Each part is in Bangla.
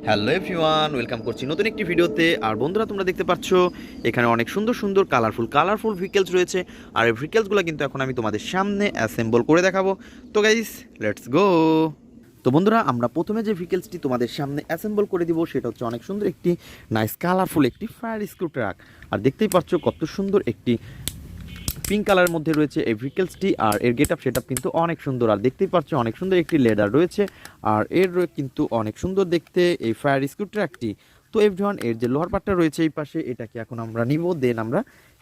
হ্যালো এভরিওয়ান, ওয়েলকাম করছি নতুন একটি ভিডিওতে। আর বন্ধুরা, তোমরা দেখতে পাচ্ছ এখানে অনেক সুন্দর সুন্দর কালারফুল ভেহিকেলস রয়েছে। আর এই ভেহিকেলসগুলো কিন্তু এখন আমি তোমাদের সামনে অ্যাসেম্বল করে দেখাবো। তো গাইস, লেটস গো। তো বন্ধুরা, আমরা প্রথমে যে ভেহিকেলসটি তোমাদের সামনে অ্যাসেম্বল করে দিব সেটা হচ্ছে অনেক সুন্দর একটি নাইস কালারফুল একটি ফায়ার স্ক্রু ট্রাক। আর দেখতেই পাচ্ছ কত সুন্দর একটি পিঙ্ক কালারের মধ্যে রয়েছে এই ভেহিকেলসটি। আর এর গেট আপ সেট আপ কিন্তু অনেক সুন্দর। আর দেখতেই পাচ্ছ অনেক সুন্দর একটি লেদার রয়েছে। আর কিন্তু অনেক সুন্দর দেখতে এই ফায়ার স্ক্রু ট্র্যাকটি। তো এভরিওয়ান, এর যে লোহার পাটটা রয়েছে এই পাশে, এটাকে এখন আমরা নিব, দেন আমরা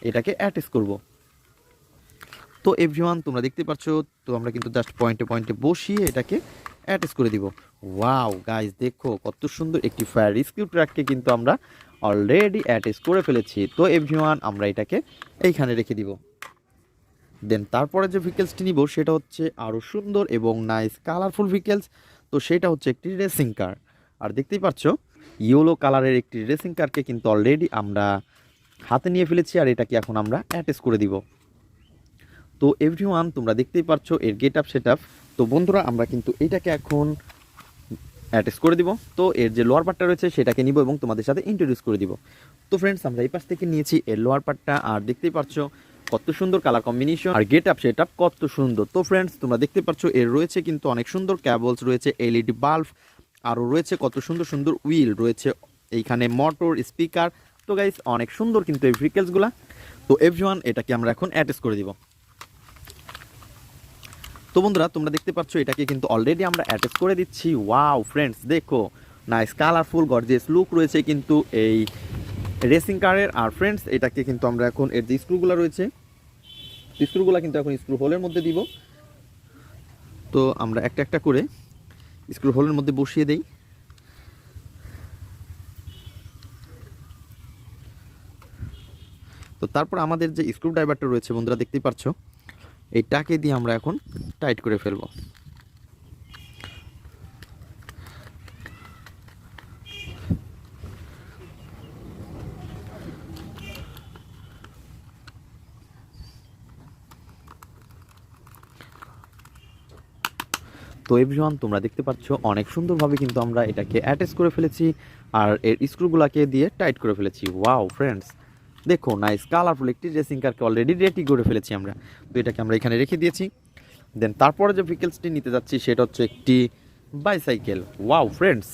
এটাকে অ্যাটাচ করব। তো এভরিওয়ান, তোমরা দেখতে পাচ্ছ, তো আমরা কিন্তু জাস্ট পয়েন্টে পয়েন্টে বসিয়ে এটাকে অ্যাটাচ করে দিব। ওয়াও গাইস, দেখো কত সুন্দর একটি ফায়ার স্ক্রু ট্র্যাককে কিন্তু আমরা অলরেডি অ্যাটাচ করে ফেলেছি। তো এভরিওয়ান, আমরা এটাকে এইখানে রেখে দিব। দেন তারপরে যে ভেহিকেলসটি নিব সেটা হচ্ছে আরও সুন্দর এবং নাইস কালারফুল ভেহিকেলস। তো সেটা হচ্ছে একটি রেসিং কার। আর দেখতেই পাচ্ছ ইয়েলো কালারের একটি রেসিং কারকে কিন্তু অলরেডি আমরা হাতে নিয়ে ফেলেছি। আর এটাকে এখন আমরা অ্যাটাচ করে দিব। তো এভরিওয়ান, তোমরা দেখতেই পাচ্ছ এর গেট আপ সেট আপ। তো বন্ধুরা, আমরা কিন্তু এইটাকে এখন অ্যাটাচ করে দিব। তো এর যে লোয়ার পার্টটা রয়েছে সেটাকে নিব এবং তোমাদের সাথে ইন্ট্রোডিউস করে দিব। তো ফ্রেন্ডস, আমরা এই পাশ থেকে নিয়েছি এর লোয়ার পার্টটা। আর দেখতেই পাচ্ছ কত সুন্দর কালার কম্বিনেশন আর গেট আপ সেট আপ কত সুন্দর। তো ফ্রেন্ডস, তোমরা দেখতে পাচ্ছ এর রয়েছে কিন্তু অনেক সুন্দর ক্যাবলস রয়েছে, এলইডি বাল্ব, আরও রয়েছে কত সুন্দর সুন্দর উইল রয়েছে, এইখানে মোটর স্পিকার। তো গাইস, অনেক সুন্দর কিন্তু এই ভেহিকেলসগুলো। তো এভরিওয়ান, এটাকে আমরা এখন অ্যাটাচ করে দিব। তো বন্ধুরা, তোমরা দেখতে পাচ্ছ এটাকে কিন্তু অলরেডি আমরা অ্যাটাচ করে দিচ্ছি। ওয়াও ফ্রেন্ডস, দেখো নাইস কালারফুল গর্জিয়াস লুক রয়েছে কিন্তু এই রেসিং কারের। আর ফ্রেন্ডস, এটাকে কিন্তু আমরা এখন এর যে স্ক্রুগুলো রয়েছে স্ক্রুগুলো কিন্তু এখন স্ক্রু হোলের মধ্যে দিব। তো আমরা একটা একটা করে স্ক্রু হোলের মধ্যে বসিয়ে দেই। তো তারপর আমাদের যে স্ক্রু ড্রাইভারটা রয়েছে বন্ধুরা, দেখতেই পাচ্ছ এইটাকে দিয়ে আমরা এখন টাইট করে ফেলবো। তো এভরিওয়ান, তোমরা দেখতে পাচ্ছ অনেক সুন্দরভাবে কিন্তু আমরা এটাকে অ্যাটাচ করে ফেলেছি। আর এর স্ক্রুগুলোকে দিয়ে টাইট করে ফেলেছি। ওয়াও ফ্রেন্ডস, দেখো নাইস কালারফুল একটি রেসিং কারকে অলরেডি রেডি করে ফেলেছি আমরা। তো এটাকে আমরা এখানে রেখে দিয়েছি। দেন তারপরে যে ভেহিকেলসটি নিতে যাচ্ছি সেটা হচ্ছে একটি বাইসাইকেল। ওয়াও ফ্রেন্ডস,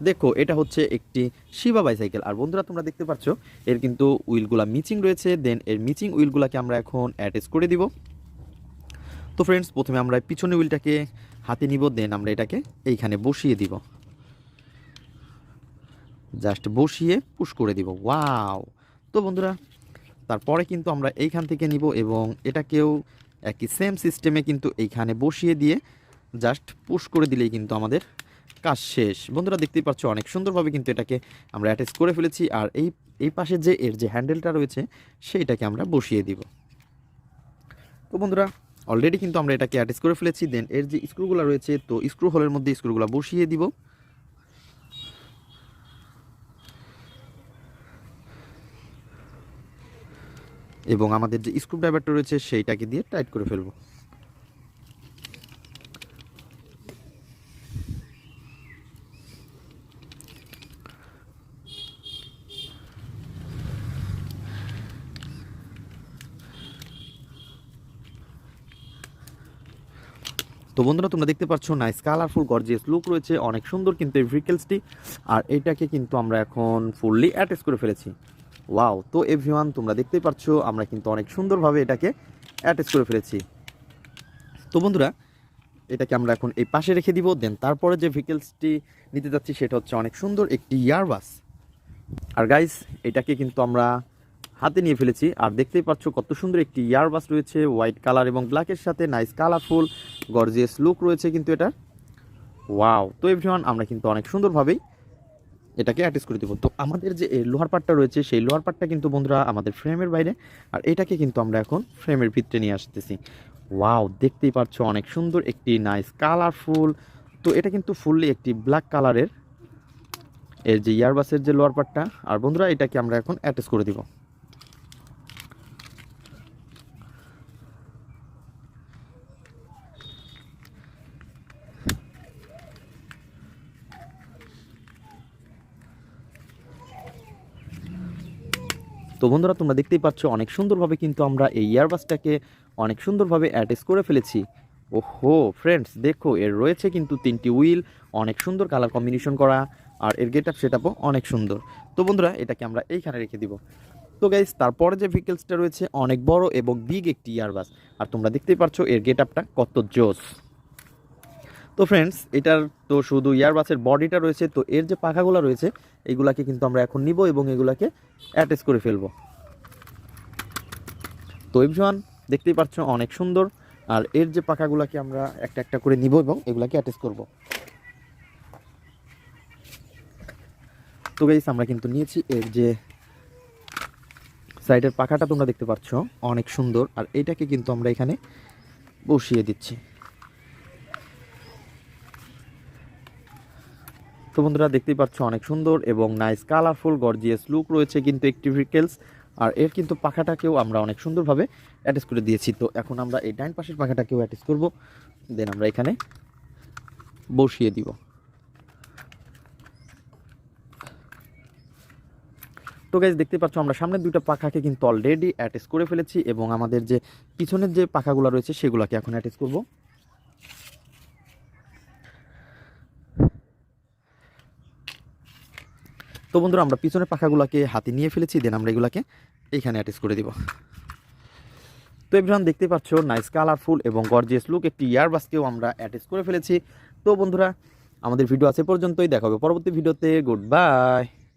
দেখো এটা হচ্ছে একটি শিবা বাইসাইকেল। আর বন্ধুরা, তোমরা দেখতে পাচ্ছ এর কিন্তু উইলগুলা মিচিং রয়েছে। দেন এর মিচিং উইলগুলোকে আমরা এখন অ্যাটাচ করে দিব। তো ফ্রেন্ডস, প্রথমে আমরা পিছনে হুইলটাকে হাতে নিব, দেন আমরা এটাকে এইখানে বসিয়ে দিব, জাস্ট বসিয়ে পুশ করে দিব। ওয়াও। তো বন্ধুরা, তারপরে কিন্তু আমরা এইখান থেকে নিব এবং এটাকেও একই সেম সিস্টেমে কিন্তু এইখানে বসিয়ে দিয়ে জাস্ট পুশ করে দিলেই কিন্তু আমাদের কাজ শেষ। বন্ধুরা, দেখতেই পাচ্ছ অনেক সুন্দরভাবে কিন্তু এটাকে আমরা অ্যাটাচ করে ফেলেছি। আর এই এই পাশে যে এর যে হ্যান্ডেলটা রয়েছে সেইটাকে আমরা বসিয়ে দিব। তো বন্ধুরা, অলরেডি কিন্তু আমরা এটাকে অ্যাটাচ করে ফেলেছি। দেন এর যে স্ক্রুগুলো রয়েছে, তো স্ক্রু হোলের মধ্যে স্ক্রুগুলো বসিয়ে দিব এবং আমাদের যে স্ক্রু ড্রাইভারটা রয়েছে সেইটাকে দিয়ে টাইট করে ফেলবো। তো বন্ধুরা, তোমরা দেখতে পাচ্ছ নাইস কালারফুল গর্জিয়াস লুক রয়েছে, অনেক সুন্দর কিন্তু এই ভেহিকেলসটি। আর এটাকে কিন্তু আমরা এখন ফুললি অ্যাটাচ করে ফেলেছি। ওয়াও। তো এভরিওয়ান, তোমরা দেখতেই পাচ্ছ আমরা কিন্তু অনেক সুন্দরভাবে এটাকে অ্যাটাচ করে ফেলেছি। তো বন্ধুরা, এটাকে আমরা এখন এই পাশে রেখে দিব। দেন তারপরে যে ভেহিকেলসটি নিতে যাচ্ছি সেটা হচ্ছে অনেক সুন্দর একটি ইয়ারবাস। আর গাইস, এটাকে কিন্তু আমরা হাতে নিয়ে ফেলেছি। আর দেখতেই পাচ্ছ কত সুন্দর একটি ইয়ারবাস রয়েছে, হোয়াইট কালার এবং ব্ল্যাকের সাথে নাইস কালারফুল গর্জিয়াস লুক রয়েছে কিন্তু এটা। ওয়াও। তো এভরিওয়ান, আমরা কিন্তু অনেক সুন্দরভাবেই এটাকে অ্যাটাচ করে দেবো। তো আমাদের যে এই লোহার পার্টটা রয়েছে সেই লোহার পার্টটা কিন্তু বন্ধুরা আমাদের ফ্রেমের বাইরে। আর এটাকে কিন্তু আমরা এখন ফ্রেমের ভিতরে নিয়ে আসতেছি। ওয়াও, দেখতেই পাচ্ছ অনেক সুন্দর একটি নাইস কালারফুল। তো এটা কিন্তু ফুললি একটি ব্ল্যাক কালারের এর যে ইয়ারবাসের যে লোহার পার্টটা। আর বন্ধুরা, এটাকে আমরা এখন অ্যাটাচ করে দিব। তো বন্ধুরা তোমরা দেখতেই পাচ্ছ অনেক সুন্দরভাবে কিন্তু আমরা এই ইয়ারবাসটাকে অনেক সুন্দরভাবে অ্যাটাচ করে ফেলেছি। ওহো ফ্রেন্ডস, দেখো এর রয়েছে কিন্তু 3টি হুইল, অনেক সুন্দর কালার কম্বিনেশন করা, আর এর গেট আপ সেটআপও অনেক সুন্দর। তো বন্ধুরা এটাকে আমরা এইখানে রেখে দিব। তো গাইস তারপরে যে ভেহিকেলসটা রয়েছে অনেক বড় এবং বিগ একটি ইয়ারবাস, আর তোমরা দেখতেই পাচ্ছ এর গেট আপটা কত জোস। তো ফ্রেন্ডস এটার তো শুধু ইয়ারবাসের বডিটা রয়েছে, তো এর যে পাখাগুলো রয়েছে এগুলাকে কিন্তু আমরা এখন নিব এবং এগুলাকে অ্যাটাচ করে ফেলবো। তো এভরিওয়ান দেখতেই পাচ্ছ অনেক সুন্দর, আর এর যে পাখাগুলোকে আমরা একটা একটা করে নিব এবং এগুলাকে অ্যাটাচ করব। তো গাইস আমরা কিন্তু নিয়েছি এর যে সাইডের পাখাটা, তোমরা দেখতে পাচ্ছ অনেক সুন্দর, আর এটাকে কিন্তু আমরা এখানে বসিয়ে দিচ্ছি। তো বন্ধুরা দেখতেই পাচ্ছ অনেক সুন্দর এবং নাইস কালারফুল গর্জিয়াস লুক রয়েছে কিন্তু একটি ভেহিকেলস, আর এর কিন্তু পাখাটাকেও আমরা অনেক সুন্দরভাবে অ্যাটাচ করে দিয়েছি। তো এখন আমরা এই ডাইন পাশের পাখাটাকেও অ্যাটাচ করব, দেন আমরা এখানে বসিয়ে দিব। তো গাইস দেখতে পাচ্ছ আমরা সামনের দুইটা পাখাকে কিন্তু অলরেডি অ্যাটাচ করে ফেলেছি এবং আমাদের যে পিছনের যে পাখাগুলো রয়েছে সেগুলোকে এখন অ্যাটাচ করব। তো বন্ধুরা আমরা পিছনের পাখাগুলোকে হাতে নিয়ে ফেলেছি, দেন আমরা এগুলাকে এইখানে অ্যাটাচ করে দিব। তো এভরিওয়ান দেখতে পাচ্ছ নাইস কালারফুল এবং গর্জিয়াস লুক একটি ইয়ারবাসকেও আমরা অ্যাটাচ করে ফেলেছি। তো বন্ধুরা আমাদের ভিডিও আছে পর্যন্তই, দেখা হবে পরবর্তী ভিডিওতে। Good bye.